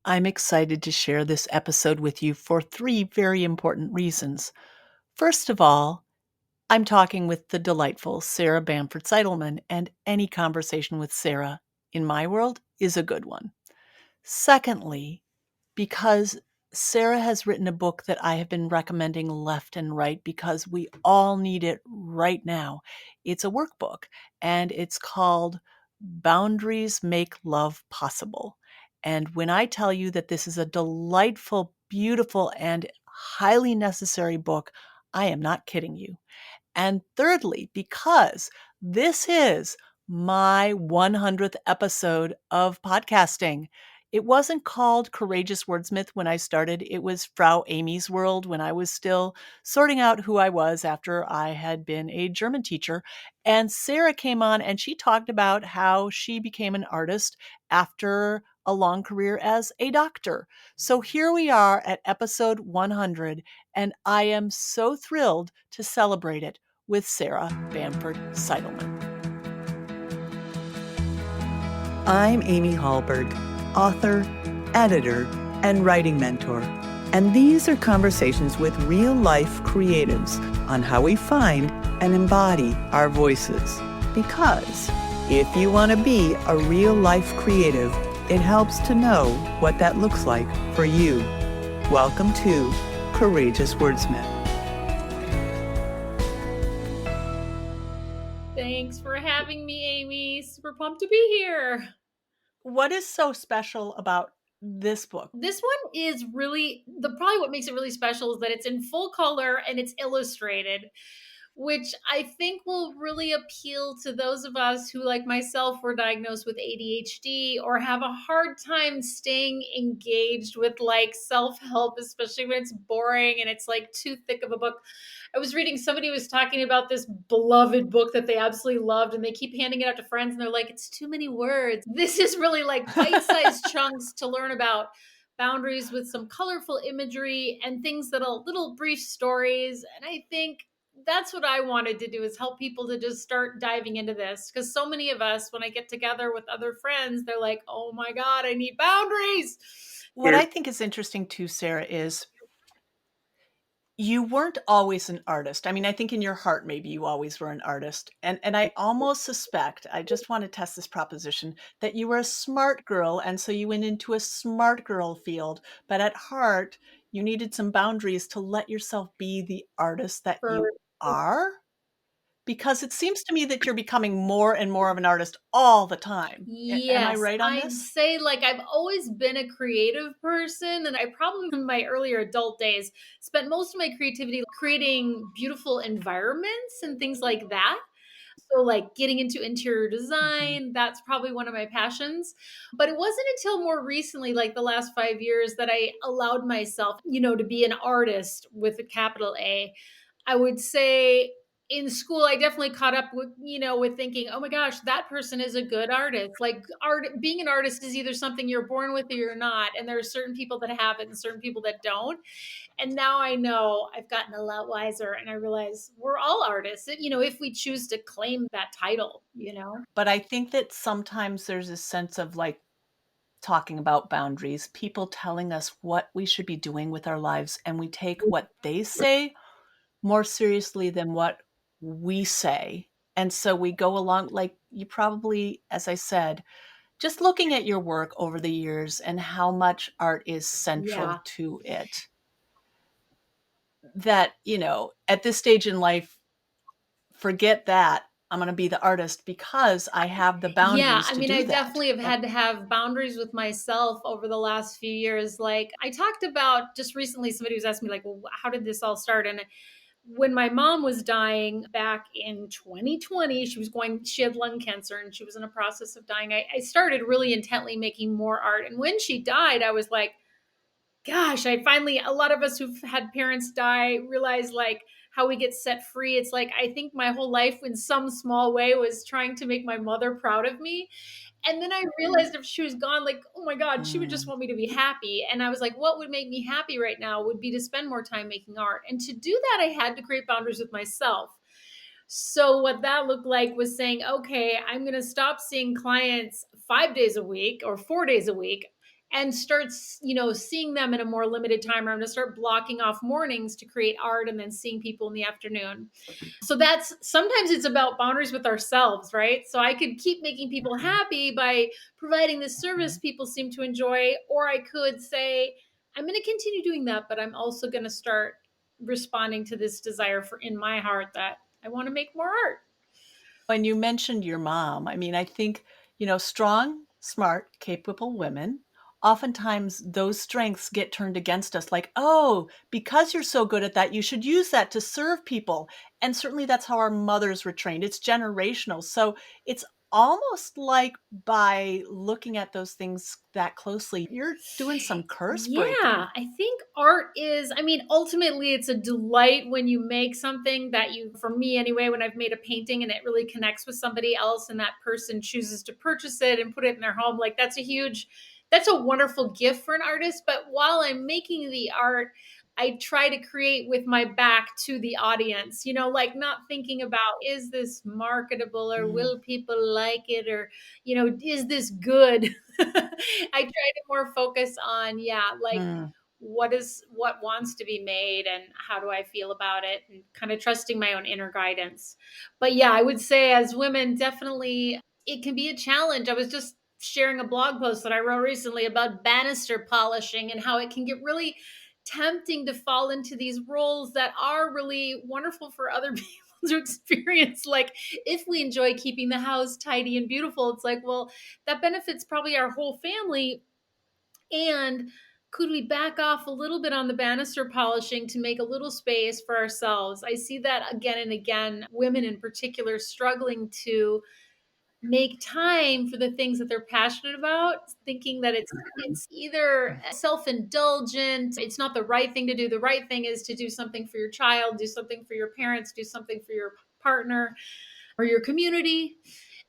I'm excited to share this episode with you for three very important reasons. First of all, I'm talking with the delightful Sarah Bamford Seidelmann, and any conversation with Sarah, in my world, is a good one. Secondly, because Sarah has written a book that I have been recommending left and right because we all need it right now. It's a workbook, and it's called Boundaries Make Love Possible. And when I tell you that this is a delightful, beautiful, and highly necessary book, I am not kidding you. And thirdly, because this is my 100th episode of podcasting. It wasn't called Courageous Wordsmith when I started. It was Frau Amy's World when I was still sorting out who I was after I had been a German teacher. And Sarah came on and she talked about how she became an artist after a long career as a doctor. So here we are at episode 100, and I am so thrilled to celebrate it with Sarah Bamford Seidelmann. I'm Amy Hallberg, author, editor, and writing mentor. And these are conversations with real-life creatives on how we find and embody our voices. Because if you want to be a real-life creative, it helps to know what that looks like for you. Welcome to Courageous Wordsmith. Thanks for having me, Amy. Super pumped to be here. What is so special about this book? This one is really, probably what makes it really special is that it's in full color and it's illustrated, which I think will really appeal to those of us who, like myself, were diagnosed with ADHD or have a hard time staying engaged with like self-help, especially when it's boring and it's like too thick of a book. I was reading, somebody was talking about this beloved book that they absolutely loved, and they keep handing it out to friends, and they're like, it's too many words. This is really like bite-sized chunks to learn about boundaries with some colorful imagery and things that are little brief stories. And I think that's what I wanted to do, is help people to just start diving into this. Because so many of us, when I get together with other friends, they're like, oh my God, I need boundaries. What I think is interesting too, Sarah, is you weren't always an artist. I mean, I think in your heart, maybe you always were an artist. And I almost suspect, I just want to test this proposition, that you were a smart girl. And so you went into a smart girl field. But at heart, you needed some boundaries to let yourself be the artist that you are. Because it seems to me that you're becoming more and more of an artist all the time. Am I Yes, right on I'd this? say like I've always been a creative person, and I probably in my earlier adult days spent most of my creativity creating beautiful environments and things like that. So like getting into interior Mhm. design, that's probably one of my passions. But it wasn't until more recently, like the last 5 years, that I allowed myself, to be an artist with a capital A. I would say in school, I definitely caught up with, with thinking, oh my gosh, that person is a good artist. Like being an artist is either something you're born with or you're not. And there are certain people that have it and certain people that don't. And now I know I've gotten a lot wiser, and I realize we're all artists, if we choose to claim that title. But I think that sometimes there's a sense of like talking about boundaries, people telling us what we should be doing with our lives, and we take what they say more seriously than what we say. And so we go along, like you probably, as I said, just looking at your work over the years and how much art is central Yeah. to it, that, at this stage in life, forget that. I'm going to be the artist because I have the Yeah, boundaries I to mean, do I that. definitely have had to have boundaries with myself over the last few years. Like I talked about just recently, somebody was asking me, like, well, how did this all start? And when my mom was dying back in 2020, she had lung cancer and she was in a process of dying. I started really intently making more art. And when she died, I was like, gosh, a lot of us who've had parents die realize like how we get set free. It's like, I think my whole life in some small way was trying to make my mother proud of me. And then I realized if she was gone, like, oh my God, she would just Mm. want me to be happy. And I was like, what would make me happy right now would be to spend more time making art. And to do that, I had to create boundaries with myself. So what that looked like was saying, okay, I'm going to stop seeing clients 5 days a week or 4 days a week. and starts, seeing them in a more limited time. Or I'm going to start blocking off mornings to create art and then seeing people in the afternoon. So that's sometimes it's about boundaries with ourselves, right? So I could keep making people happy by providing this service people seem to enjoy, or I could say, I'm going to continue doing that, but I'm also going to start responding to this desire for in my heart that I want to make more art. When you mentioned your mom, I mean, I think, strong, smart, capable women, oftentimes those strengths get turned against us like, oh, because you're so good at that, you should use that to serve people. And certainly that's how our mothers were trained. It's generational. So it's almost like by looking at those things that closely, you're doing some curse breaking. Yeah, I think art is, I mean, ultimately it's a delight when you make something that you, for me anyway, when I've made a painting and it really connects with somebody else and that person chooses to purchase it and put it in their home. Like that's a wonderful gift for an artist. But while I'm making the art, I try to create with my back to the audience, like not thinking about, is this marketable or Mm, will people like it, or, is this good? I try to more focus on, yeah, like mm. what wants to be made and how do I feel about it, and kind of trusting my own inner guidance. But yeah, I would say as women, definitely it can be a challenge. I was just sharing a blog post that I wrote recently about banister polishing and how it can get really tempting to fall into these roles that are really wonderful for other people to experience. Like if we enjoy keeping the house tidy and beautiful, it's like, well, that benefits probably our whole family. And could we back off a little bit on the banister polishing to make a little space for ourselves? I see that again and again, women in particular struggling to make time for the things that they're passionate about, thinking that it's either self-indulgent, it's not the right thing to do. The right thing is to do something for your child, do something for your parents, do something for your partner or your community.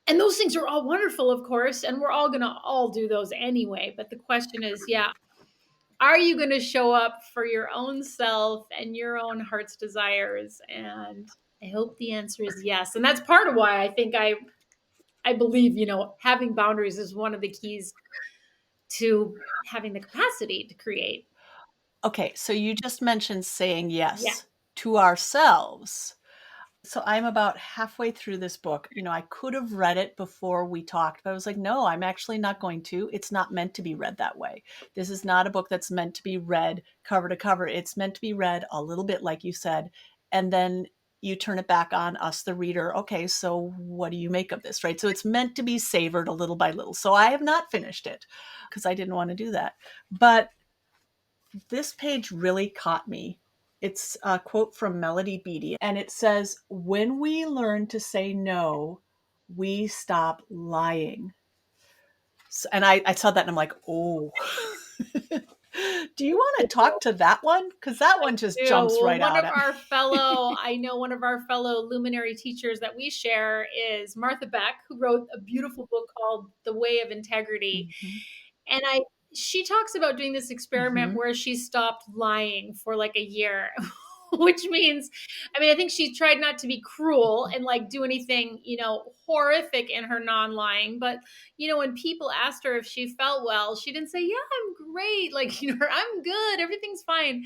And those things are all wonderful, of course, and we're all going to all do those anyway. But the question is, yeah, are you going to show up for your own self and your own heart's desires? And I hope the answer is yes. And that's part of why I think I believe, having boundaries is one of the keys to having the capacity to create. Okay, so you just mentioned saying Yeah. yes to ourselves. So I'm about halfway through this book. I could have read it before we talked, but I was like, no, I'm actually not going to. It's not meant to be read that way. This is not a book that's meant to be read cover to cover. It's meant to be read a little bit, like you said, and then you turn it back on us, the reader. Okay, so what do you make of this, right? So it's meant to be savored a little by little. So I have not finished it because I didn't want to do that. But this page really caught me. It's a quote from Melody Beattie, and it says, when we learn to say no, we stop lying. And I saw that and I'm like, oh. Do you want to talk to that one? Because that one just Do. jumps Well, right out at me. I know one of our fellow luminary teachers that we share is Martha Beck, who wrote a beautiful book called The Way of Integrity. Mm-hmm. And she talks about doing this experiment Mm-hmm. where she stopped lying for like a year, which means, I mean, I think she tried not to be cruel and like do anything, horrific in her non lying. But, when people asked her if she felt well, she didn't say, yeah, I'm great. Like, I'm good. Everything's fine,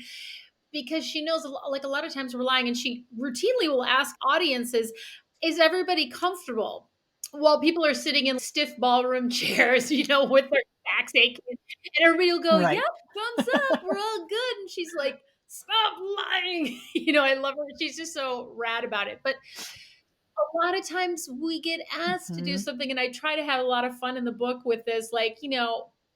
because she knows, like, a lot of times we're lying, and she routinely will ask audiences, is everybody comfortable while people are sitting in stiff ballroom chairs, with their backs aching, and everybody will go, yep, Right. thumbs up, we're all good. And she's like, stop lying. I love her. She's just so rad about it. But a lot of times we get asked to do Mm-hmm. something, and I try to have a lot of fun in the book with this. Like,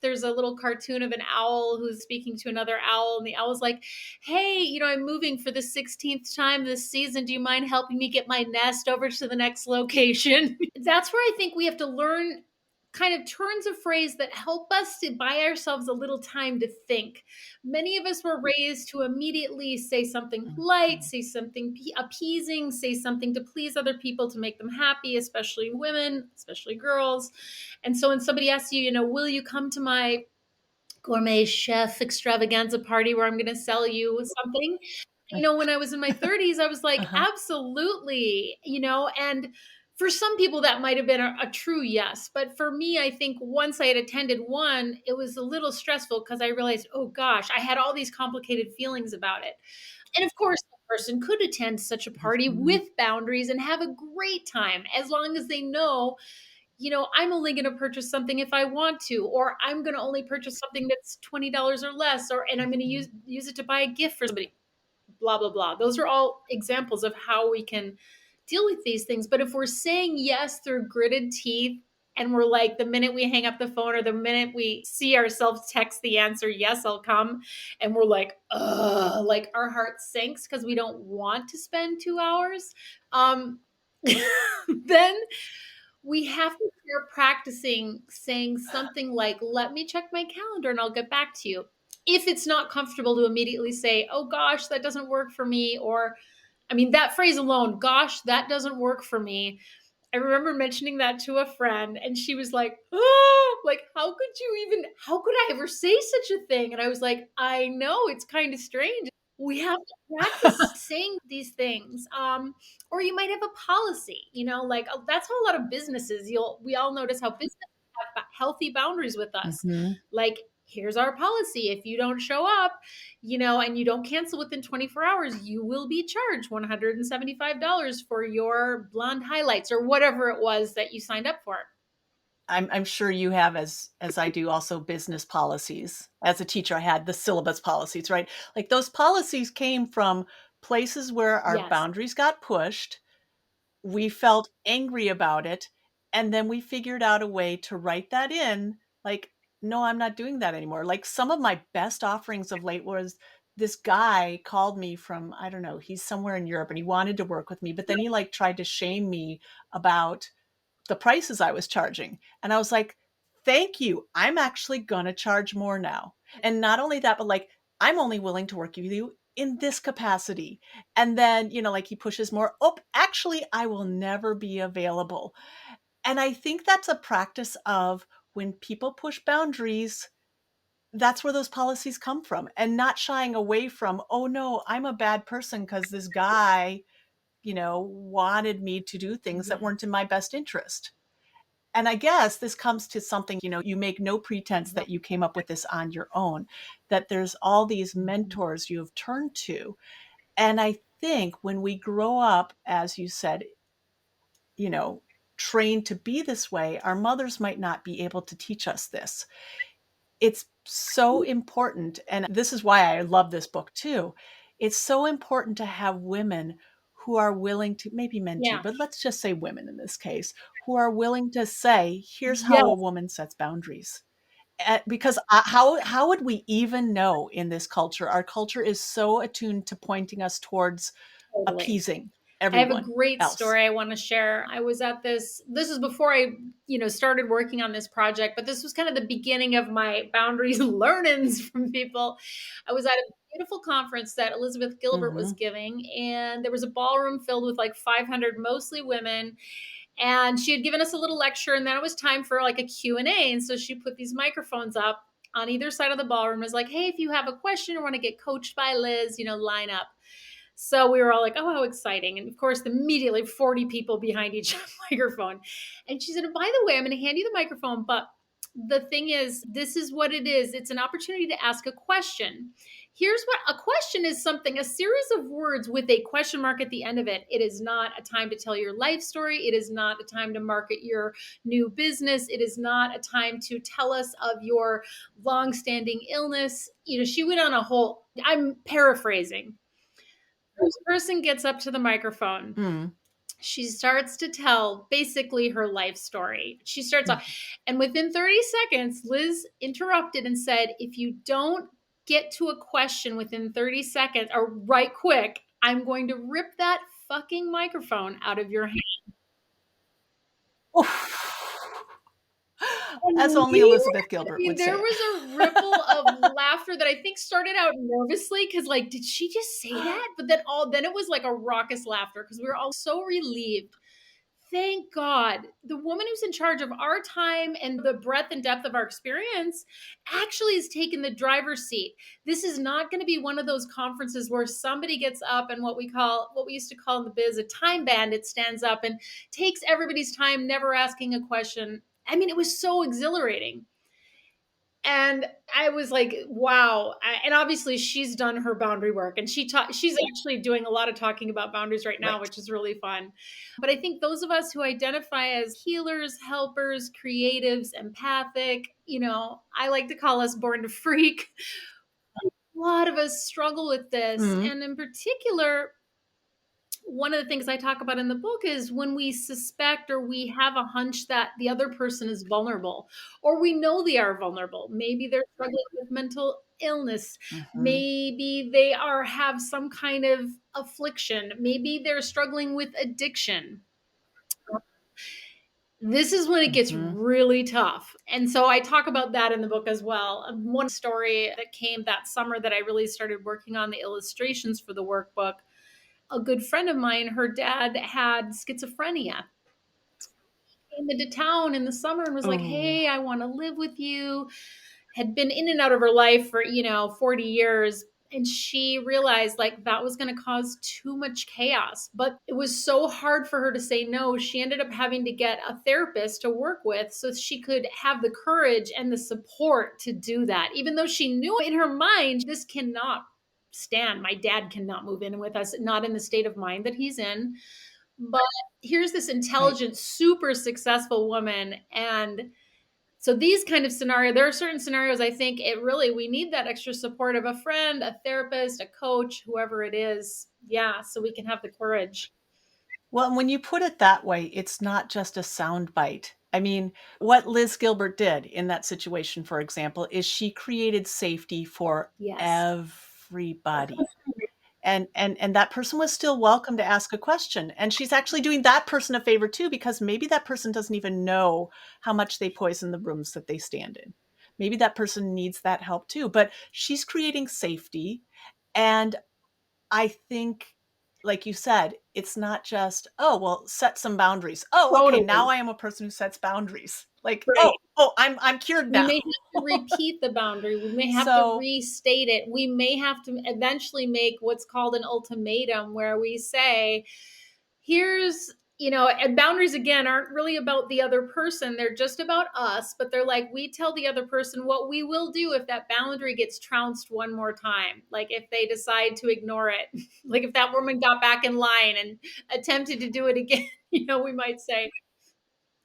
there's a little cartoon of an owl who's speaking to another owl, and the owl's like, hey, I'm moving for the 16th time this season. Do you mind helping me get my nest over to the next location? That's where I think we have to learn kind of turns of phrase that help us to buy ourselves a little time to think. Many of us were raised to immediately say something polite, say something appeasing, say something to please other people, to make them happy, especially women, especially girls. And so when somebody asks you, will you come to my gourmet chef extravaganza party where I'm going to sell you something? When I was in my 30s, I was like, Uh-huh. absolutely, and For some people, that might have been a true yes. But for me, I think once I had attended one, it was a little stressful because I realized, oh gosh, I had all these complicated feelings about it. And of course, the person could attend such a party Mhm. with boundaries and have a great time as long as they know, I'm only going to purchase something if I want to, or I'm going to only purchase something that's $20 or less, or and I'm going to use it to buy a gift for somebody, blah blah blah. Those are all examples of how we can deal with these things. But if we're saying yes through gritted teeth, and we're like, the minute we hang up the phone or the minute we see ourselves text the answer, yes, I'll come, and we're like, ugh, like our heart sinks because we don't want to spend 2 hours, um then we have to start practicing saying something like, let me check my calendar and I'll get back to you. If it's not comfortable to immediately say, oh gosh, that doesn't work for me, or I mean, that phrase alone, gosh, that doesn't work for me. I remember mentioning that to a friend, and she was like, oh, like, how could I ever say such a thing? And I was like, I know, it's kind of strange. We have to practice saying these things. Or you might have a policy, like that's how a lot of businesses, we all notice how businesses have healthy boundaries with us. Mhm. Like, here's our policy. If you don't show up, and you don't cancel within 24 hours, you will be charged $175 for your blonde highlights or whatever it was that you signed up for. I'm sure you have, as I do, also business policies. As a teacher, I had the syllabus policies, right? Like those policies came from places where our Yes. boundaries got pushed. We felt angry about it, and then we figured out a way to write that in, like, "No, I'm not doing that anymore." Like, some of my best offerings of late was this guy called me from, I don't know, he's somewhere in Europe, and he wanted to work with me, but then he, like, tried to shame me about the prices I was charging, and I was like, "Thank you, I'm actually gonna charge more now." And not only that, but, like, I'm only willing to work with you in this capacity. And then, like he pushes more, "Oh, actually, I will never be available." And I think that's a practice of when people push boundaries, that's where those policies come from, and not shying away from, "Oh, no, I'm a bad person because this guy, wanted me to do things that Mhm. weren't in my best interest." And I guess this comes to something, you make no pretense Right. that you came up with this on your own, that there's all these mentors you have turned to. And I think when we grow up, as you said, you know, trained to be this way, our mothers might not be able to teach us this. It's so important. And this is why I love this book too. It's so important to have women who are willing to, maybe men too, Yeah. but let's just say women in this case, who are willing to say, here's how a Yes. woman sets boundaries. Because how would we even know in this culture? Our culture is so attuned to pointing us towards Totally. appeasing I have a everyone great else. story I want to share. I was at this is before I, started working on this project, but this was kind of the beginning of my boundaries learnings from people. I was at a beautiful conference that Elizabeth Gilbert was Mhm. giving, and there was a ballroom filled with like 500 mostly women, and she had given us a little lecture, and then it was time for like a Q&A, and so she put these microphones up on either side of the ballroom and was like, hey, if you have a question or want to get coached by Liz, line up. So we were all like, oh, how exciting. And of course, immediately 40 people behind each microphone. And she said, and by the way, I'm going to hand you the microphone, but the thing is, this is what it is. It's an opportunity to ask a question. Here's what a question is: a series of words with a question mark at the end of it. It is not a time to tell your life story. It is not a time to market your new business. It is not a time to tell us of your long-standing illness. She went on a whole, I'm paraphrasing. This person gets up to the microphone. Mm. She starts to tell basically her life story. She starts off, Mhm. and within 30 seconds, Liz interrupted and said, if you don't get to a question within 30 seconds or right quick, I'm going to rip that fucking microphone out of your hand. As And only Elizabeth Gilbert would there say it. was a ripple of laughter that I think started out nervously because, like, did she just say that? But then it was like a raucous laughter because we were all so relieved. thank God, the woman who's in charge of our time and the breadth and depth of our experience actually has taken the driver's seat. This is not going to be one of those conferences where somebody gets up and what we used to call in the biz a time bandit stands up and takes everybody's time, never asking a question. I mean, it was so exhilarating. And I was like, wow. And obviously she's done her boundary work, and she's actually doing a lot of talking about boundaries right now, Right. which is really fun. But I think those of us who identify as healers, helpers, creatives, empathic, I like to call us born to freak. A lot of us struggle with this. Mhm. And in particular, one of the things I talk about in the book is when we suspect or we have a hunch that the other person is vulnerable, or we know they are vulnerable. Maybe they're struggling with mental illness. Mhm. Maybe they have some kind of affliction. Maybe they're struggling with addiction. This is when it gets Mhm. really tough. And so I talk about that in the book as well. One story that came that summer that I really started working on the illustrations for the workbook, a good friend of mine, her dad had schizophrenia. Came into town in the summer and was like, Oh. "Hey, I want to live with you." Had been in and out of her life for, 40 years. And she realized like that was going to cause too much chaos. But it was so hard for her to say no. She ended up having to get a therapist to work with so she could have the courage and the support to do that. Even though she knew in her mind, this cannot stand. My dad cannot move in with us, not in the state of mind that he's in. But here's this Right. intelligent, super successful woman. And so these kind of scenario, there are certain scenarios I think we need that extra support of a friend, a therapist, a coach, whoever it is. Yeah, so we can have the courage. Well, when you put it that way, it's not just a sound bite. I mean, what Liz Gilbert did in that situation, for example, is she created safety for Yes. everybody. And that person was still welcome to ask a question, and she's actually doing that person a favor too, because maybe that person doesn't even know how much they poison the rooms that they stand in. Maybe that person needs that help too, but she's creating safety. And I think, like you said, it's not just, "Oh, well, set some boundaries. Oh, okay, now Totally. I am a person who sets boundaries." Like, Right. "Oh, I'm cured We now." may have to repeat the boundary. We may have to So restate it. We may have to eventually make what's called an ultimatum where we say, here's, and boundaries again aren't really about the other person. They're just about us, but they're like, we tell the other person what we will do if that boundary gets trounced one more time. Like if they decide to ignore it, like if that woman got back in line and attempted to do it again, we might say,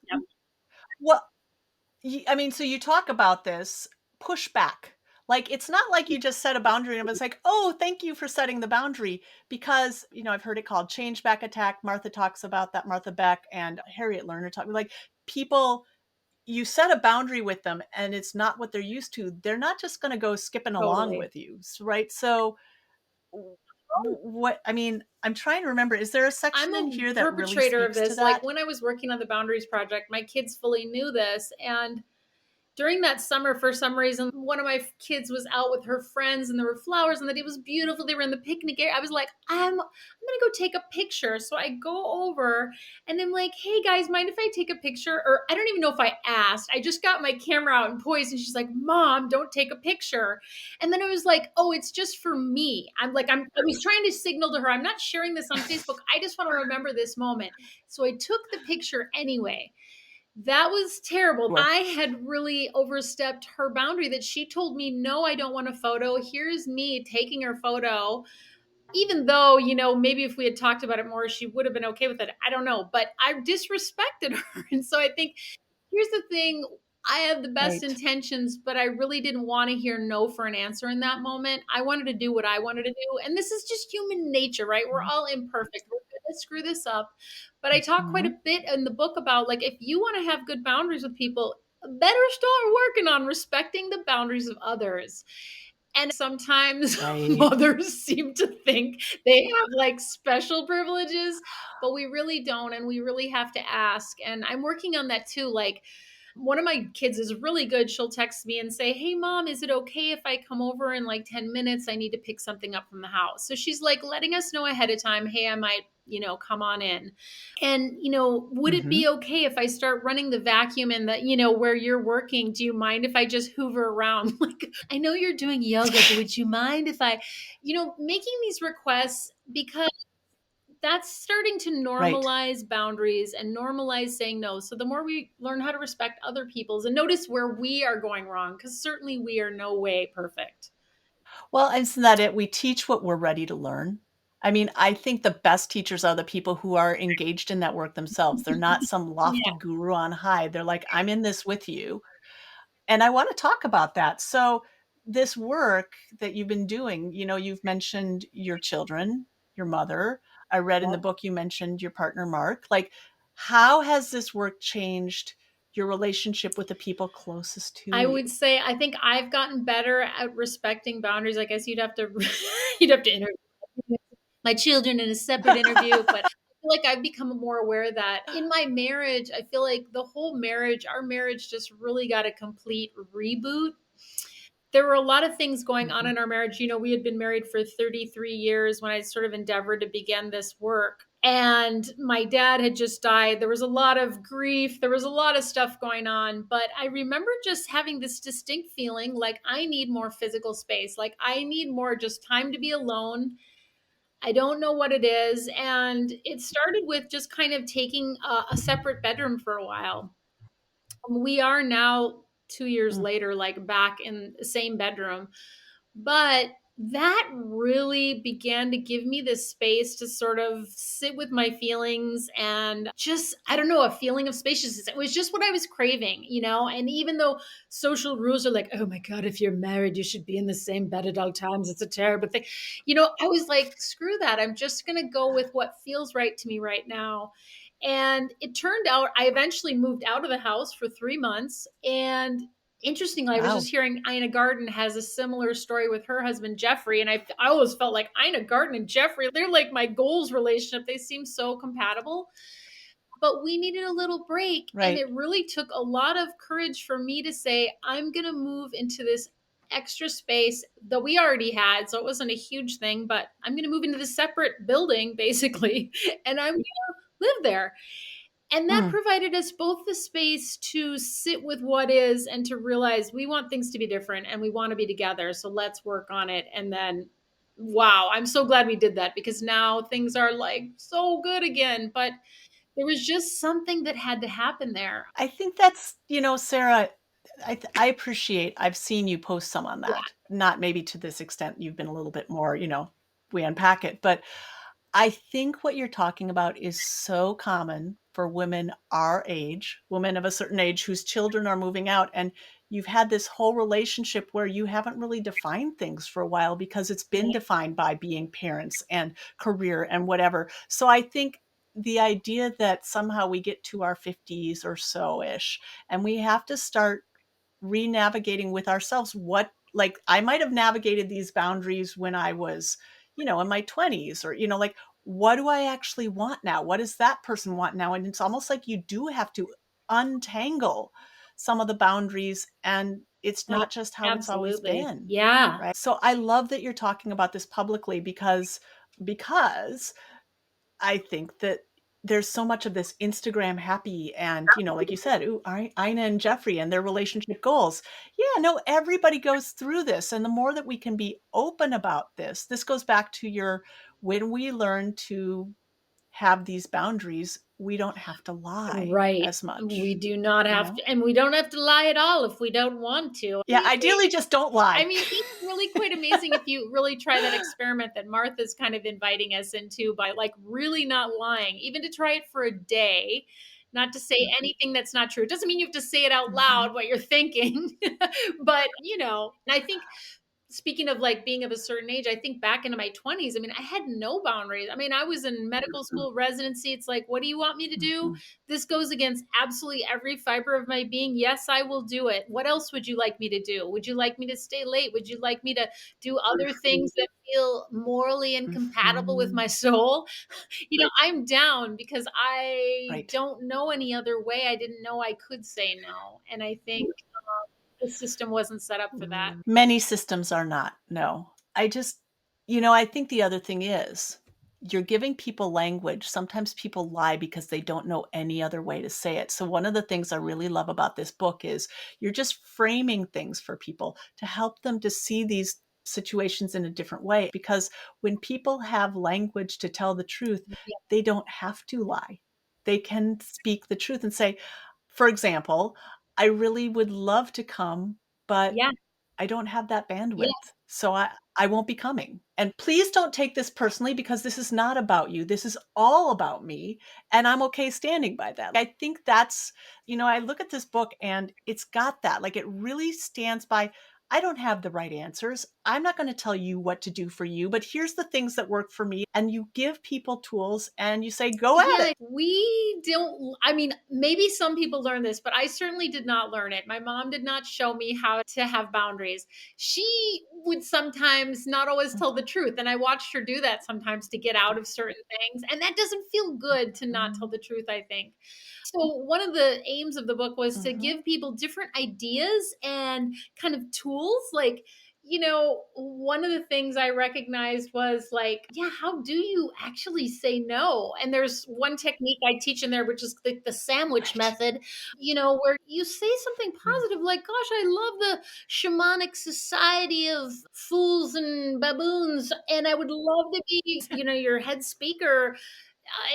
yep, well, I mean, so you talk about this pushback. Like, it's not like you just set a boundary and it's like, "Oh, thank you for setting the boundary," because, I've heard it called change back attack. Martha talks about that, Martha Beck and Harriet Lerner talk like people, you set a boundary with them and it's not what they're used to. They're not just going to go skipping along totally. with you, right? So what, I mean, I'm trying to remember, is there a I'm section in a here that really perpetrator of speaks to this. Like that? when I was working on the Boundaries Project, my kids fully knew this. And during that summer, for some reason, one of my kids was out with her friends and there were flowers and the day was beautiful. They were in the picnic area. I was like, I'm gonna go take a picture. So I go over and I'm like, hey guys, mind if I take a picture? Or I don't even know if I asked. I just got my camera out and poised and she's like, Mom, don't take a picture. And then it was like, oh, it's just for me. I was trying to signal to her, I'm not sharing this on Facebook. I just want to remember this moment. So I took the picture anyway. That was terrible. Sure. I had really overstepped her boundary that she told me, no, I don't want a photo. Here's me taking her photo. Even though, maybe if we had talked about it more, she would have been okay with it. I don't know. But I disrespected her. And so I think here's the thing. I have the best Right. intentions, but I really didn't want to hear no for an answer in that moment. I wanted to do what I wanted to do. And this is just human nature, right? We're all imperfect. We're going to screw this up. But I talk quite Mhm. a bit in the book about like, if you want to have good boundaries with people, better start working on respecting the boundaries of others. And sometimes Right. mothers seem to think they have like special privileges, but we really don't. And we really have to ask. And I'm working on that too. Like, One of my kids is really good. She'll text me and say, "Hey mom, is it okay if I come over in like 10 minutes? I need to pick something up from the house." So she's like letting us know ahead of time, "Hey, I might, come on in." And, would it Mhm. be okay if I start running the vacuum in the, where you're working? Do you mind if I just hoover around? Like, I know you're doing yoga, but would you mind if I, making these requests, because that's starting to Right. normalize boundaries and normalize saying no. So the more we learn how to respect other people's and notice where we are going wrong, because certainly we are no way perfect. Well, isn't that it? We teach what we're ready to learn. I mean, I think the best teachers are the people who are engaged in that work themselves. They're not some lofty Yeah. guru on high. They're like, "I'm in this with you, and I wanna talk about that." So, this work that you've been doing, you've mentioned your children, your mother. I read in the book you mentioned your partner, Mark. Like, how has this work changed your relationship with the people closest to I you? would say I think I've gotten better at respecting boundaries. I guess you'd have to you'd have to interview my children in a separate interview, but I feel like I've become more aware that in my marriage, I feel like the whole marriage, our marriage just really got a complete reboot. There were a lot of things going on Mhm. in our marriage. We had been married for 33 years when I sort of endeavored to begin this work. And my dad had just died. There was a lot of grief. There was a lot of stuff going on. But I remember just having this distinct feeling like I need more physical space. Like I need more just time to be alone. I don't know what it is. And it started with just kind of taking a separate bedroom for a while. We are now 2 years Mm. later, like back in the same bedroom. But that really began to give me this space to sort of sit with my feelings and just, I don't know, a feeling of spaciousness. It was just what I was craving. And even though social rules are like, oh my God, if you're married, you should be in the same bed at all times. It's a terrible thing. I was like, screw that. I'm just going to go with what feels right to me right now. And it turned out I eventually moved out of the house for 3 months. And interestingly, I was just Wow. hearing Ina Garten has a similar story with her husband, Jeffrey. And I always felt like Ina Garten and Jeffrey, they're like my goals relationship. They seem so compatible. But we needed a little break. And Right. it really took a lot of courage for me to say, I'm going to move into this extra space that we already had. So it wasn't a huge thing, but I'm going to move into this separate building, basically. And I'm going to live there. And that Mm. provided us both the space to sit with what is and to realize we want things to be different and we want to be together. So let's work on it. And then, wow, I'm so glad we did that because now things are like so good again. But there was just something that had to happen there. I think that's Sarah, I appreciate I've seen you post some on Yeah. that. Not maybe to this extent, you've been a little bit more, we unpack it, but I think what you're talking about is so common for women our age, women of a certain age whose children are moving out, and you've had this whole relationship where you haven't really defined things for a while because it's been Yeah. defined by being parents and career and whatever. So I think the idea that somehow we get to our 50s or so-ish, and we have to start re-navigating with ourselves what like I might have navigated these boundaries when I was, in my 20s or, like what do I actually want now? What does that person want now? And it's almost like you do have to untangle some of the boundaries and it's Oh, not just how it's always absolutely. been, Yeah. right? So I love that you're talking about this publicly because I think that there's so much of this Instagram happy and, like you said, ooh, Ina and Jeffrey and their relationship goals. Yeah, no, everybody goes through this. And the more that we can be open about this goes back to when we learn to have these boundaries, we don't have to lie Right. as We much, do not you have know? to, and we don't have to lie at all if we don't want to. Yeah, ideally just don't lie. It's really quite amazing if you really try that experiment that Martha's kind of inviting us into by like really not lying, even to try it for a day, not to say anything that's not true. It doesn't mean you have to say it out Mhm. loud what you're thinking, but and I think speaking of like being of a certain age, I think back into my 20s, I mean, I had no boundaries. I mean, I was in medical Mhm. school residency. It's like, what do you want me to do? Mhm. This goes against absolutely every fiber of my being. Yes, I will do it. What else would you like me to do? Would you like me to stay late? Would you like me to do other things that feel morally incompatible with my Mhm. soul? I'm down because I Right. don't know any other way. I didn't know I could say no. And I think the system wasn't set up for that. Many systems are not, no. I just I think the other thing is, you're giving people language. Sometimes people lie because they don't know any other way to say it. So one of the things I really love about this book is you're just framing things for people to help them to see these situations in a different way, because when people have language to tell the truth, Yeah. they don't have to lie. They can speak the truth and say, for example, "I really would love to come, but Yeah. I don't have that Yeah. bandwidth, so I won't be coming. And please don't take this personally because this is not about you. This is all about me, and I'm okay standing by that." I think that's I look at this book and it's got that. Like, it really stands by, I don't have the right answers. I'm not gonna tell you what to do for you, but here's the things that work for me, and you give people tools and you say, "Go at Yeah, it." we don't, I mean, maybe some people learn this, but I certainly did not learn it. My mom did not show me how to have boundaries. She would sometimes not always tell the truth. And I watched her do that sometimes to get out of certain things. And that doesn't feel good to not tell Mhm, the truth, I think. So, one of the aims of the book was to mhm. give people different ideas and kind of tools. Like, one of the things I recognized was like, yeah, how do you actually say no? And there's one technique I teach in there, which is the sandwich Right. method, where you say something Mm. positive, like, gosh, I love the shamanic society of fools and baboons, and I would love to be, your head speaker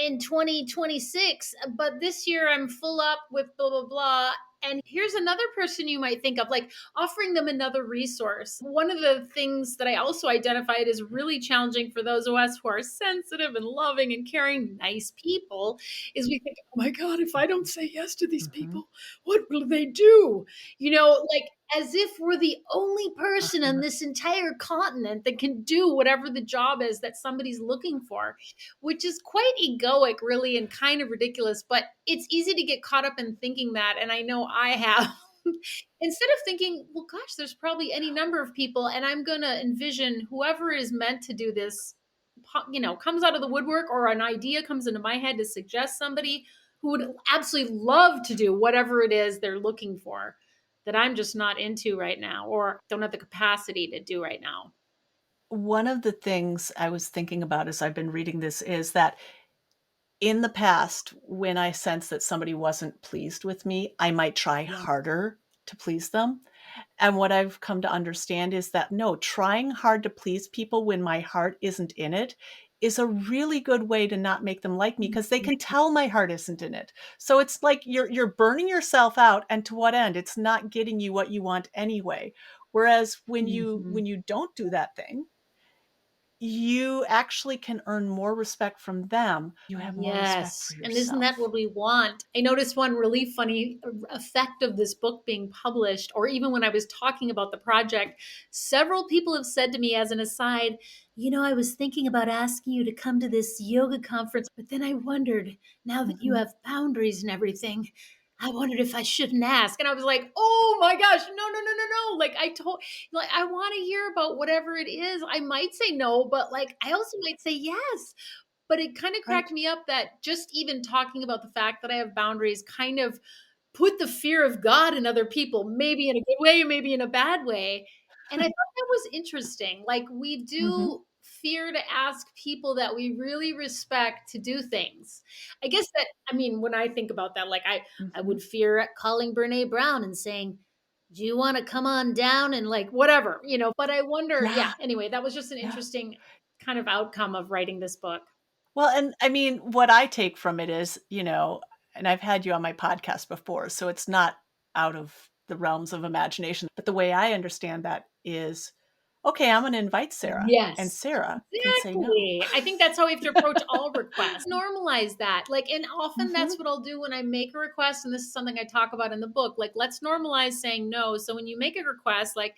in 2026, but this year I'm full up with blah blah blah. And here's another person you might think of, like offering them another resource. One of the things that I also identified is really challenging for those of us who are sensitive and loving and caring, nice people, is we think, oh my God, if I don't say yes to these Mhm. people, what will they do? Like as if we're the only person on Uh-huh. this entire continent that can do whatever the job is that somebody's looking for, which is quite egoic, really, and kind of ridiculous. But it's easy to get caught up in thinking that. And I know I have. Instead of thinking, well, gosh, there's probably any number of people, and I'm going to envision whoever is meant to do this, comes out of the woodwork, or an idea comes into my head to suggest somebody who would absolutely love to do whatever it is they're looking for that I'm just not into right now or don't have the capacity to do right now. One of the things I was thinking about as I've been reading this is that in the past, when I sensed that somebody wasn't pleased with me, I might try Yeah. harder to please them. And what I've come to understand is that no, trying hard to please people when my heart isn't in it is a really good way to not make them like me, because they can tell my heart isn't in it. So it's like you're burning yourself out, and to what end? It's not getting you what you want anyway. Whereas when you Mhm. when you don't do that thing, you actually can earn more respect from them. You have more respect for Yes. And isn't that yourself. what we want? I noticed one really funny effect of this book being published, or even when I was talking about the project, several people have said to me as an aside, I was thinking about asking you to come to this yoga conference, but then I wondered, now that you Mhm. have boundaries and everything, I wondered if I shouldn't ask. And I was like, oh my gosh, no, no, no, no, no. Like, I want to hear about whatever it is. I might say no, but like, I also might say yes. But it kind of cracked Right. me up that just even talking about the fact that I have boundaries kind of put the fear of God in other people, maybe in a good way, maybe in a bad way. And I thought that was interesting. Like we Mhm. do fear to ask people that we really respect to do things. I guess that, I mean, when I think about that, like I Mhm. would fear calling Brene Brown and saying, do you want to come on down and like whatever, but I wonder, yeah, Yeah, anyway, that was just an yeah. interesting kind of outcome of writing this book. Well, and I mean, what I take from it is, and I've had you on my podcast before, so it's not out of the realms of imagination. But the way I understand that is, okay, I'm going to invite Sarah, and Yes, Sarah can say no. exactly. I think that's how we have to approach all requests. Normalize that. Like, and often Mhm. that's what I'll do when I make a request. And this is something I talk about in the book. Like, let's normalize saying no. So when you make a request, like,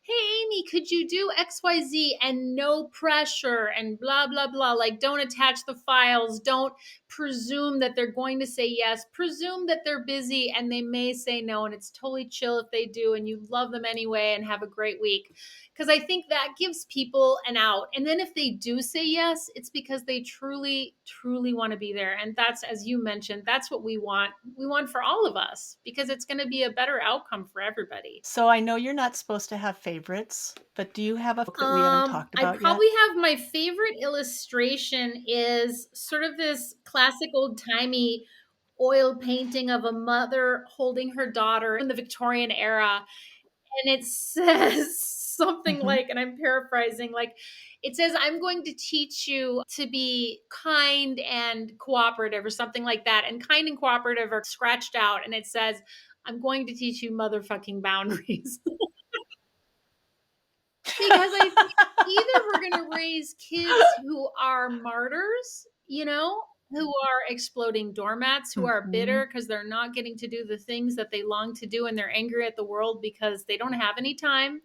hey, Amy, could you do XYZ? And no pressure and blah, blah, blah. Like, don't attach the files. Don't presume that they're going to say yes. Presume that they're busy and they may say no. And it's totally chill if they do. And you love them anyway and have a great week. Because I think that gives people an out. And then if they do say yes, it's because they truly, truly want to be there. And that's, as you mentioned, that's what we want. We want for all of us because it's going to be a better outcome for everybody. So I know you're not supposed to have favorites, but do you have a book that we haven't talked I about yet? probably have my favorite illustration is sort of this classic old timey oil painting of a mother holding her daughter in the Victorian era. And it says something Mhm. like, and I'm paraphrasing, like, it says, I'm going to teach you to be kind and cooperative, or something like that. And kind and cooperative are scratched out. And it says, I'm going to teach you motherfucking boundaries. Because I think either we're going to raise kids who are martyrs, who are exploding doormats, who are Mhm. bitter because they're not getting to do the things that they long to do, and they're angry at the world because they don't have any time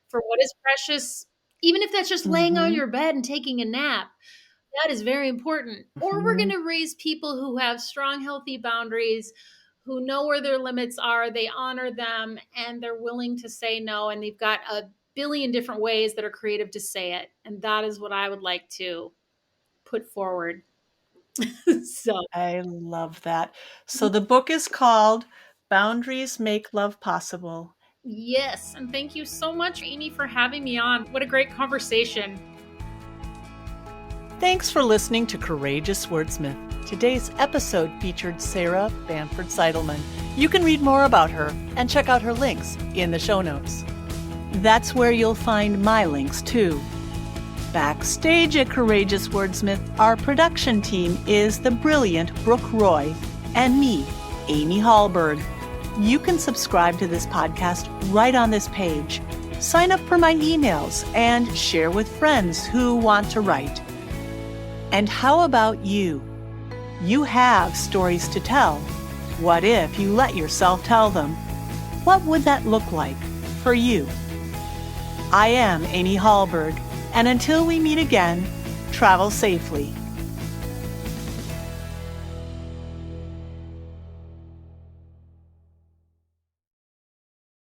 for what is precious, even if that's just laying on Mhm. your bed and taking a nap. That is very important. Or we're going Mhm. to raise people who have strong, healthy boundaries, who know where their limits are, they honor them, and they're willing to say no. And they've got a billion different ways that are creative to say it. And that is what I would like to put forward. So, I love that. So the book is called Boundaries Make Love Possible. yes. And thank you so much, Amy, for having me on. What a great conversation. Thanks for listening to Courageous Wordsmith. Today's episode featured Sarah Bamford Seidelmann. You can read more about her and check out her links in the show notes. That's where you'll find my links too. Backstage at Courageous Wordsmith, our production team is the brilliant Brooke Roy and me, Amy Hallberg. You can subscribe to this podcast right on this page. Sign up for my emails and share with friends who want to write. And how about you? You have stories to tell. What if you let yourself tell them? What would that look like for you? I am Amy Hallberg, and until we meet again, travel safely.